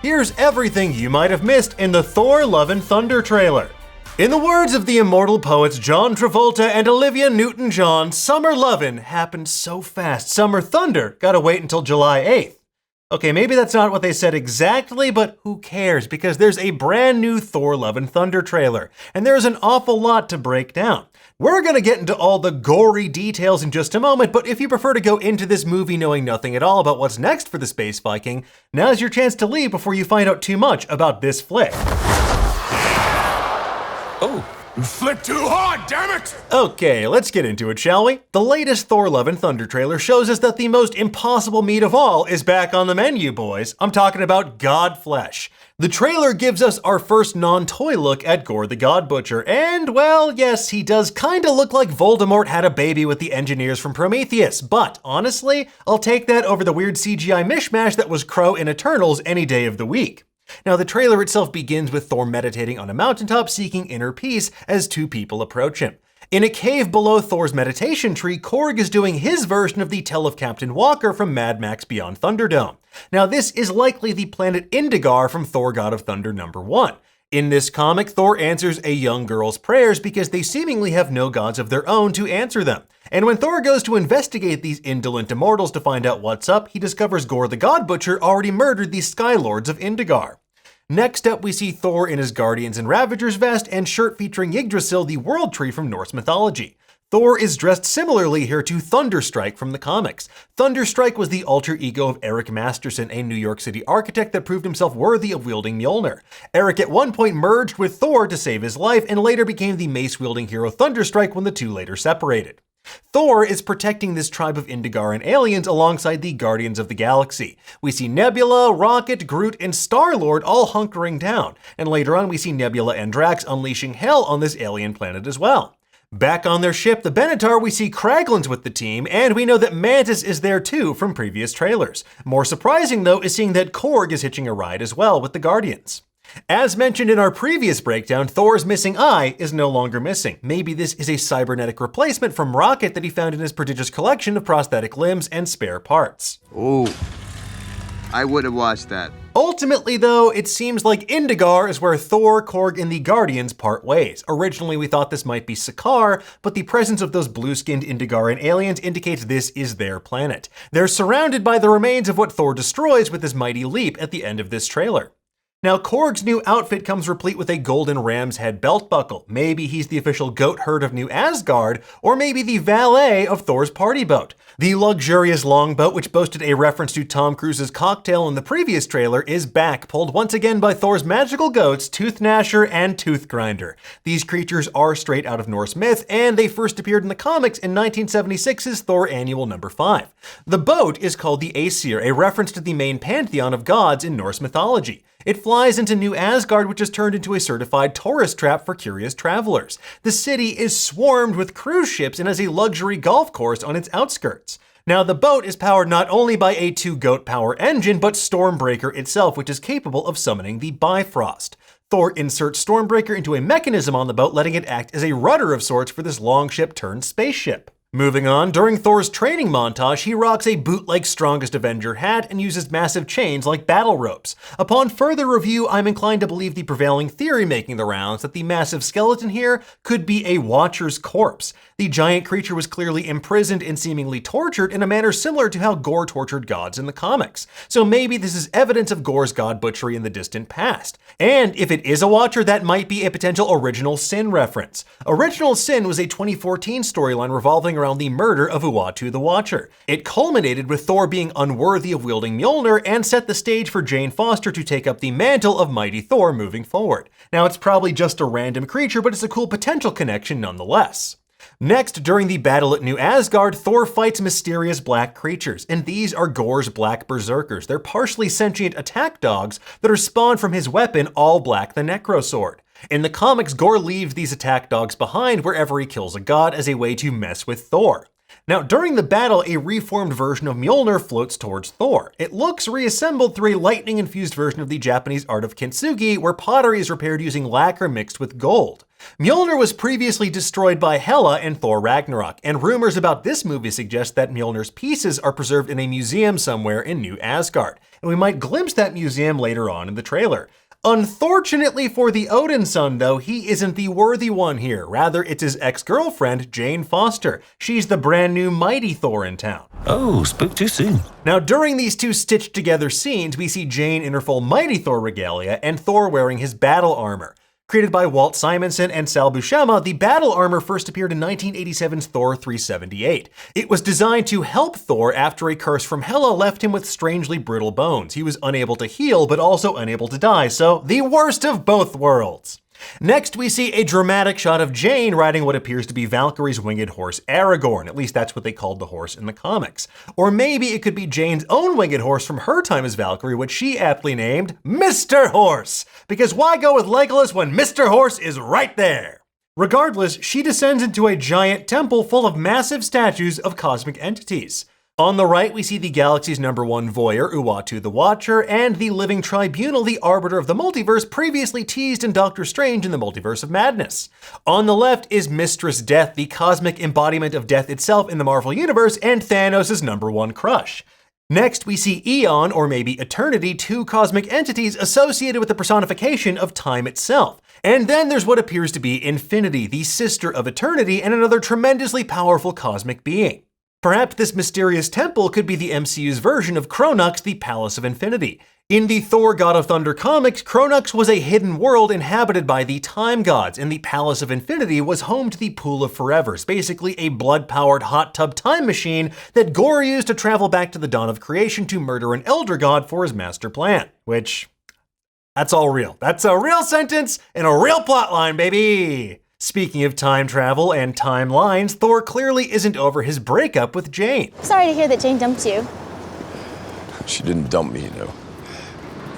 here's everything you might have missed in the Thor Love and Thunder trailer. In the words of the immortal poets John Travolta and Olivia Newton-John, summer lovin' happened so fast, summer thunder gotta wait until July 8th. Okay, maybe that's not what they said exactly, but who cares, because there's a brand new Thor Love and Thunder trailer, and there's an awful lot to break down. We're gonna get into all the gory details in just a moment, but if you prefer to go into this movie knowing nothing at all about what's next for the Space Viking, now's your chance to leave before you find out too much about this flick. Oh. You flipped too hard, damn it! Okay, let's get into it, shall we? The latest Thor Love and Thunder trailer shows us that the most impossible meat of all is back on the menu, boys. I'm talking about God Flesh. The trailer gives us our first non-toy look at Gorr the God Butcher, and well, yes, he does kinda look like Voldemort had a baby with the engineers from Prometheus, but honestly, I'll take that over the weird CGI mishmash that was Crowe in Eternals any day of the week. Now, the trailer itself begins with Thor meditating on a mountaintop seeking inner peace as two people approach him. In a cave below Thor's meditation tree, Korg is doing his version of the Tell of Captain Walker from Mad Max Beyond Thunderdome. Now, this is likely the planet Indigar from Thor God of Thunder #1. In this comic, Thor answers a young girl's prayers because they seemingly have no gods of their own to answer them. And when Thor goes to investigate these indolent immortals to find out what's up, he discovers Gorr the God Butcher already murdered the Sky Lords of Indigar. Next up, we see Thor in his Guardians and Ravagers vest and shirt featuring Yggdrasil, the World Tree from Norse mythology. Thor is dressed similarly here to Thunderstrike from the comics. Thunderstrike was the alter ego of Eric Masterson, a New York City architect that proved himself worthy of wielding Mjolnir. Eric at one point merged with Thor to save his life and later became the mace-wielding hero Thunderstrike when the two later separated. Thor is protecting this tribe of Indigaran aliens alongside the Guardians of the Galaxy. We see Nebula, Rocket, Groot, and Star-Lord all hunkering down, and later on we see Nebula and Drax unleashing hell on this alien planet as well. Back on their ship, the Benatar, we see Kraglin's with the team, and we know that Mantis is there too from previous trailers. More surprising though is seeing that Korg is hitching a ride as well with the Guardians. As mentioned in our previous breakdown, Thor's missing eye is no longer missing. Maybe this is a cybernetic replacement from Rocket that he found in his prodigious collection of prosthetic limbs and spare parts. Oh, I would have watched that. Ultimately though, it seems like Indigar is where Thor, Korg, and the Guardians part ways. Originally we thought this might be Sakaar, but the presence of those blue-skinned Indigaran aliens indicates this is their planet. They're surrounded by the remains of what Thor destroys with his mighty leap at the end of this trailer. Now, Korg's new outfit comes replete with a golden ram's head belt buckle. Maybe he's the official goat herd of New Asgard, or maybe the valet of Thor's party boat. The luxurious longboat, which boasted a reference to Tom Cruise's cocktail in the previous trailer, is back, pulled once again by Thor's magical goats, Tooth Gnasher and Tooth Grinder. These creatures are straight out of Norse myth, and they first appeared in the comics in 1976's Thor Annual No. 5. The boat is called the Aesir, a reference to the main pantheon of gods in Norse mythology. It flies into New Asgard, which is turned into a certified tourist trap for curious travelers. The city is swarmed with cruise ships and has a luxury golf course on its outskirts. Now, the boat is powered not only by a 2-goat power engine, but Stormbreaker itself, which is capable of summoning the Bifrost. Thor inserts Stormbreaker into a mechanism on the boat, letting it act as a rudder of sorts for this longship turned spaceship. Moving on, during Thor's training montage, he rocks a bootleg Strongest Avenger hat and uses massive chains like battle ropes. Upon further review, I'm inclined to believe the prevailing theory making the rounds that the massive skeleton here could be a Watcher's corpse. The giant creature was clearly imprisoned and seemingly tortured in a manner similar to how Gorr tortured gods in the comics. So maybe this is evidence of Gorr's god butchery in the distant past. And if it is a Watcher, that might be a potential Original Sin reference. Original Sin was a 2014 storyline revolving around the murder of Uatu the Watcher. It culminated with Thor being unworthy of wielding Mjolnir and set the stage for Jane Foster to take up the mantle of Mighty Thor moving forward. Now, it's probably just a random creature, but it's a cool potential connection nonetheless. Next, during the battle at New Asgard, Thor fights mysterious black creatures, and these are Gorr's black berserkers. They're partially sentient attack dogs that are spawned from his weapon, All Black the Necrosword. In the comics, Gorr leaves these attack dogs behind wherever he kills a god as a way to mess with Thor. Now, during the battle, a reformed version of Mjolnir floats towards Thor. It looks reassembled through a lightning-infused version of the Japanese art of kintsugi, where pottery is repaired using lacquer mixed with gold. Mjolnir was previously destroyed by Hela in Thor Ragnarok, and rumors about this movie suggest that Mjolnir's pieces are preserved in a museum somewhere in New Asgard. and we might glimpse that museum later on in the trailer. Unfortunately for the Odin son, though, he isn't the worthy one here. Rather, it's his ex-girlfriend, Jane Foster. She's the brand new mighty Thor in town. Oh, spoke too soon. Now, during these two stitched together scenes, we see Jane in her full mighty Thor regalia and Thor wearing his battle armor. Created by Walt Simonson and Sal Buscema, the battle armor first appeared in 1987's Thor 378. It was designed to help Thor after a curse from Hela left him with strangely brittle bones. He was unable to heal, but also unable to die, so the worst of both worlds. Next, we see a dramatic shot of Jane riding what appears to be Valkyrie's winged horse Aragorn. At least that's what they called the horse in the comics. Or maybe it could be Jane's own winged horse from her time as Valkyrie, which she aptly named Mr. Horse. Because why go with Legolas when Mr. Horse is right there? Regardless, she descends into a giant temple full of massive statues of cosmic entities. On the right, we see the galaxy's #1 voyeur, Uatu the Watcher, and the living tribunal, the arbiter of the multiverse, previously teased in Doctor Strange in the Multiverse of Madness. On the left is Mistress Death, the cosmic embodiment of death itself in the Marvel Universe, and Thanos' #1 crush. Next, we see Eon, or maybe Eternity, two cosmic entities associated with the personification of time itself. And then there's what appears to be Infinity, the sister of Eternity, and another tremendously powerful cosmic being. Perhaps this mysterious temple could be the MCU's version of Kronux, the Palace of Infinity. In the Thor God of Thunder comics, Kronux was a hidden world inhabited by the Time Gods, and the Palace of Infinity was home to the Pool of Forevers, basically a blood-powered hot tub time machine that Gorr used to travel back to the dawn of creation to murder an Elder God for his master plan. Which, that's all real. That's a real sentence and a real plotline, baby! Speaking of time travel and timelines, Thor clearly isn't over his breakup with Jane. Sorry to hear that Jane dumped you. She didn't dump me, you know.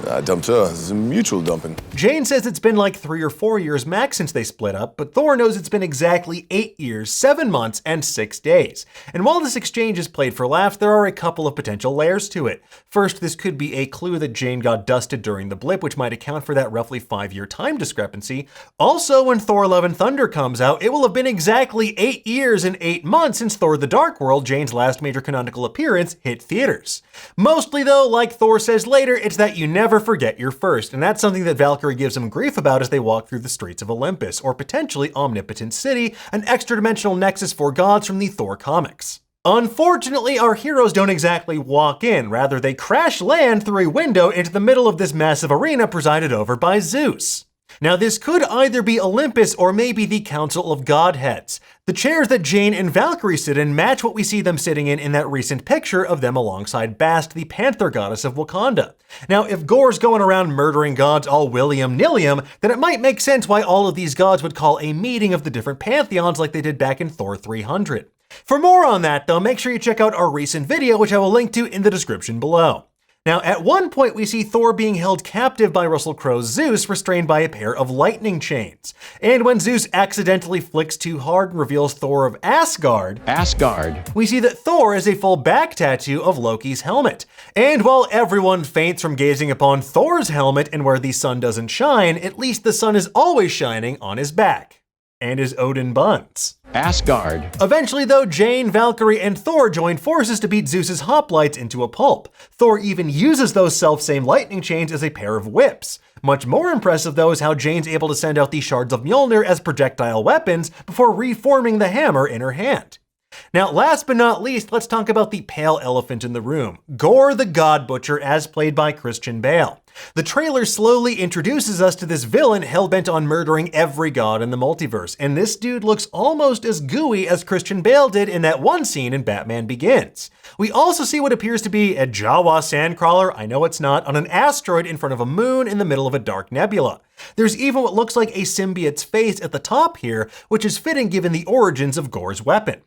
I dumped her. It's a mutual dumping. Jane says it's been like 3 or 4 years max since they split up, but Thor knows it's been exactly 8 years, 7 months, and 6 days. And while this exchange is played for laughs, there are a couple of potential layers to it. First, this could be a clue that Jane got dusted during the blip, which might account for that roughly 5-year time discrepancy. Also, when Thor Love and Thunder comes out, it will have been exactly 8 years and 8 months since Thor the Dark World, Jane's last major canonical appearance, hit theaters. Mostly though, like Thor says later, it's that you never forget your first, and that's something that Valkyrie gives him grief about as they walk through the streets of Olympus, or potentially Omnipotent City, an extra-dimensional nexus for gods from the Thor comics. Unfortunately, our heroes don't exactly walk in, rather they crash land through a window into the middle of this massive arena presided over by Zeus. Now this could either be Olympus or maybe the Council of Godheads. The chairs that Jane and Valkyrie sit in match what we see them sitting in that recent picture of them alongside Bast, the Panther goddess of Wakanda. Now if Gorr's going around murdering gods all william-nilliam, then it might make sense why all of these gods would call a meeting of the different pantheons like they did back in Thor 300. For more on that though, make sure you check out our recent video, which I will link to in the description below. Now, at one point, we see Thor being held captive by Russell Crowe's Zeus, restrained by a pair of lightning chains. And when Zeus accidentally flicks too hard and reveals Thor of Asgard, we see that Thor has a full back tattoo of Loki's helmet. And while everyone faints from gazing upon Thor's helmet and where the sun doesn't shine, at least the sun is always shining on his back. And his Odin buns. Asgard. Eventually though, Jane, Valkyrie, and Thor join forces to beat Zeus's hoplites into a pulp. Thor even uses those self-same lightning chains as a pair of whips. Much more impressive though is how Jane's able to send out the shards of Mjolnir as projectile weapons before reforming the hammer in her hand. Now, last but not least, let's talk about the pale elephant in the room, Gorr the God Butcher, as played by Christian Bale. The trailer slowly introduces us to this villain hell-bent on murdering every god in the multiverse, and this dude looks almost as gooey as Christian Bale did in that one scene in Batman Begins. We also see what appears to be a Jawa sandcrawler, I know it's not, on an asteroid in front of a moon in the middle of a dark nebula. There's even what looks like a symbiote's face at the top here, which is fitting given the origins of Gorr's weapon.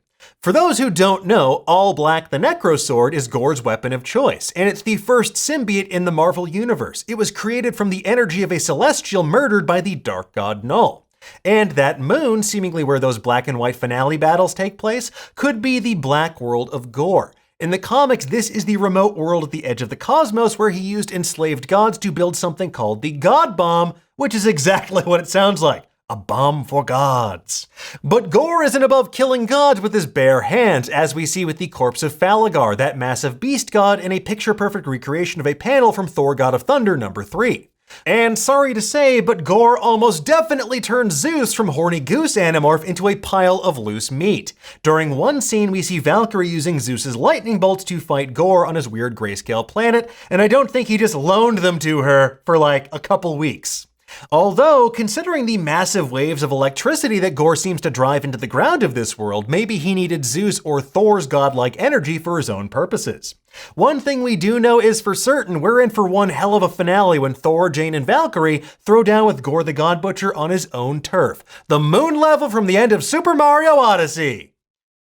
For those who don't know, All Black the Necrosword is Gorr's weapon of choice, and it's the first symbiote in the Marvel Universe. It was created from the energy of a celestial murdered by the dark god Null. And that moon, seemingly where those black and white finale battles take place, could be the Black World of Gorr. In the comics, this is the remote world at the edge of the cosmos where he used enslaved gods to build something called the God Bomb, which is exactly what it sounds like. a bomb for gods. But Gorr isn't above killing gods with his bare hands, as we see with the corpse of Falagar, that massive beast god, in a picture-perfect recreation of a panel from Thor God of Thunder #3. And sorry to say, but Gorr almost definitely turned Zeus from horny goose animorph into a pile of loose meat. During one scene, we see Valkyrie using Zeus's lightning bolts to fight Gorr on his weird grayscale planet, and I don't think he just loaned them to her for like a couple weeks. Although, considering the massive waves of electricity that Gorr seems to drive into the ground of this world, maybe he needed Zeus or Thor's godlike energy for his own purposes. One thing we do know is for certain, we're in for one hell of a finale when Thor, Jane, and Valkyrie throw down with Gorr the God Butcher on his own turf. The moon level from the end of Super Mario Odyssey!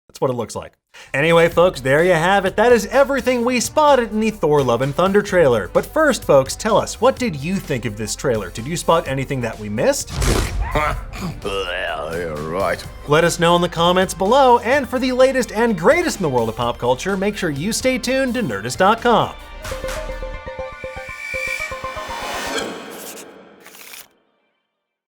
That's what it looks like. Anyway, folks, there you have it. That is everything we spotted in the Thor Love and Thunder trailer. But first, folks, tell us, what did you think of this trailer? Did you spot anything that we missed? Yeah, right. Let us know in the comments below, and for the latest and greatest in the world of pop culture, make sure you stay tuned to Nerdist.com.